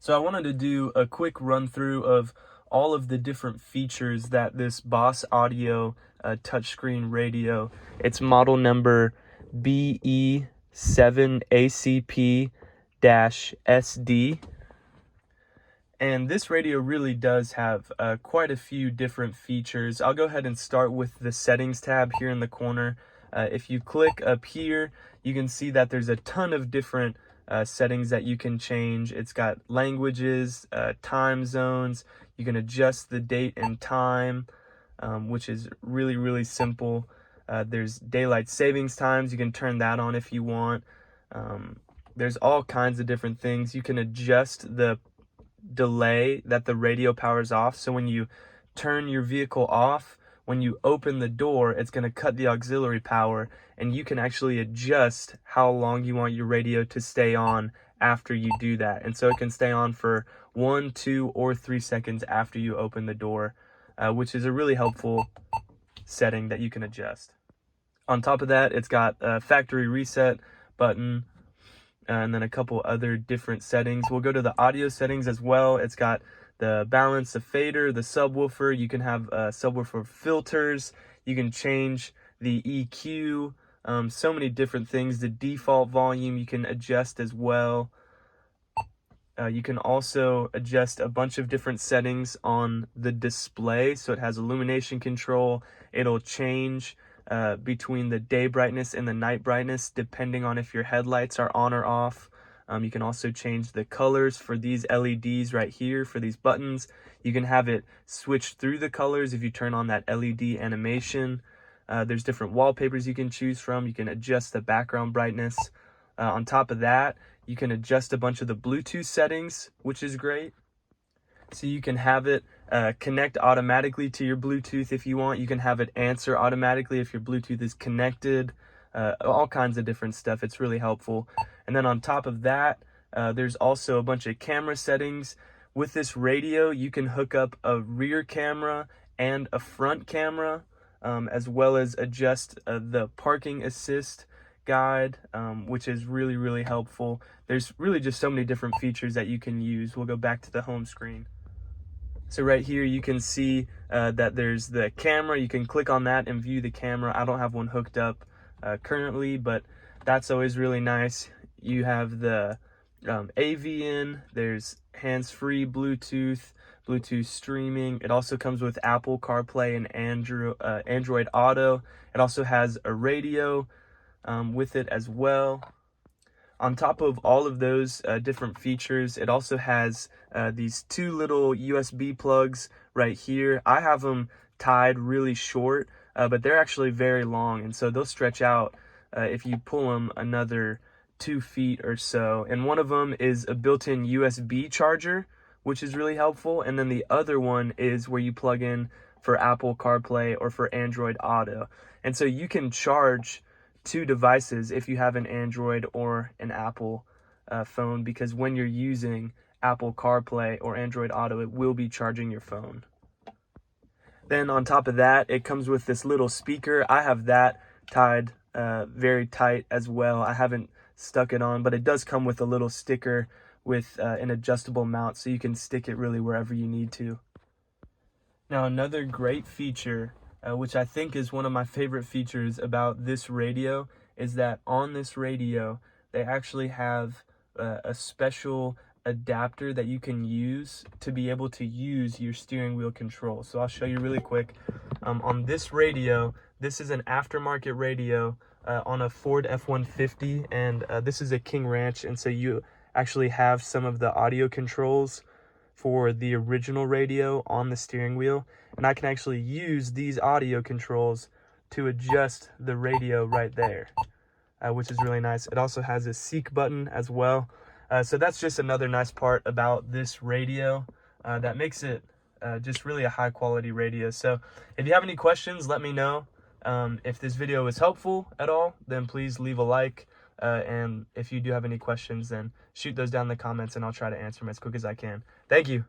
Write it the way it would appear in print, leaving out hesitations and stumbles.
So I wanted to do a quick run through of all of the different features that this Boss Audio touchscreen radio, it's model number BE7ACP-SD. And this radio really does have quite a few different features. I'll go ahead and start with the settings tab here in the corner. If you click up here, you can see that there's a ton of different settings that you can change. It's got languages, time zones. You can adjust the date and time, which is really simple. There's daylight savings times. You can turn that on if you want. There's all kinds of different things. You can adjust the delay that the radio powers off. So when you turn your vehicle off, when you open the door, it's going to cut the auxiliary power, and you can actually adjust how long you want your radio to stay on after you do that. And so it can stay on for 1, 2, or 3 seconds after you open the door, which is a really helpful setting that you can adjust. On top of that, it's got a factory reset button, and then a couple other different settings. We'll go to the audio settings as well. It's got the balance, the fader, the subwoofer. You can have subwoofer filters. You can change the EQ, so many different things. The default volume you can adjust as well. You can also adjust a bunch of different settings on the display. So it has illumination control. It'll change between the day brightness and the night brightness depending on if your headlights are on or off. You can also change the colors for these LEDs right here for these buttons. You can have it switch through the colors if you turn on that LED animation. There's different wallpapers you can choose from. You can adjust the background brightness. On top of that, you can adjust a bunch of the Bluetooth settings, which is great. So you can have it connect automatically to your Bluetooth if you want. You can have it answer automatically if your Bluetooth is connected. All kinds of different stuff. It's really helpful. And then on top of that, there's also a bunch of camera settings. With this radio, you can hook up a rear camera and a front camera, as well as adjust the parking assist guide, which is really helpful. There's really just so many different features that you can use. We'll go back to the home screen. So right here you can see that there's the camera. You can click on that and view the camera. I don't have one hooked up currently, but that's always really nice. You have the AV in, there's hands-free Bluetooth streaming. It also comes with Apple CarPlay and Android Auto. It also has a radio with it as well. On top of all of those different features, it also has these two little USB plugs right here. I have them tied really short, but they're actually very long, and so they'll stretch out if you pull them another 2 feet or so. And one of them is a built-in USB charger, which is really helpful, and then the other one is where you plug in for Apple CarPlay or for Android Auto. And so you can charge 2 devices if you have an Android or an Apple phone, because when you're using Apple CarPlay or Android Auto, it will be charging your phone. Then on top of that, it comes with this little speaker. I have that tied very tight as well. I haven't stuck it on, but it does come with a little sticker with an adjustable mount, so you can stick it really wherever you need to. Now another great feature, which I think is one of my favorite features about this radio, is that on this radio they actually have a special adapter that you can use to be able to use your steering wheel control. So I'll show you really quick. On this radio, this is an aftermarket radio on a Ford F-150, and this is a King Ranch, and so you actually have some of the audio controls for the original radio on the steering wheel, and I can actually use these audio controls to adjust the radio right there, which is really nice. It also has a seek button as well. So that's just another nice part about this radio that makes it just really a high quality radio. So if you have any questions, let me know. If this video was helpful at all, then please leave a like. And if you do have any questions, then shoot those down in the comments and I'll try to answer them as quick as I can. Thank you.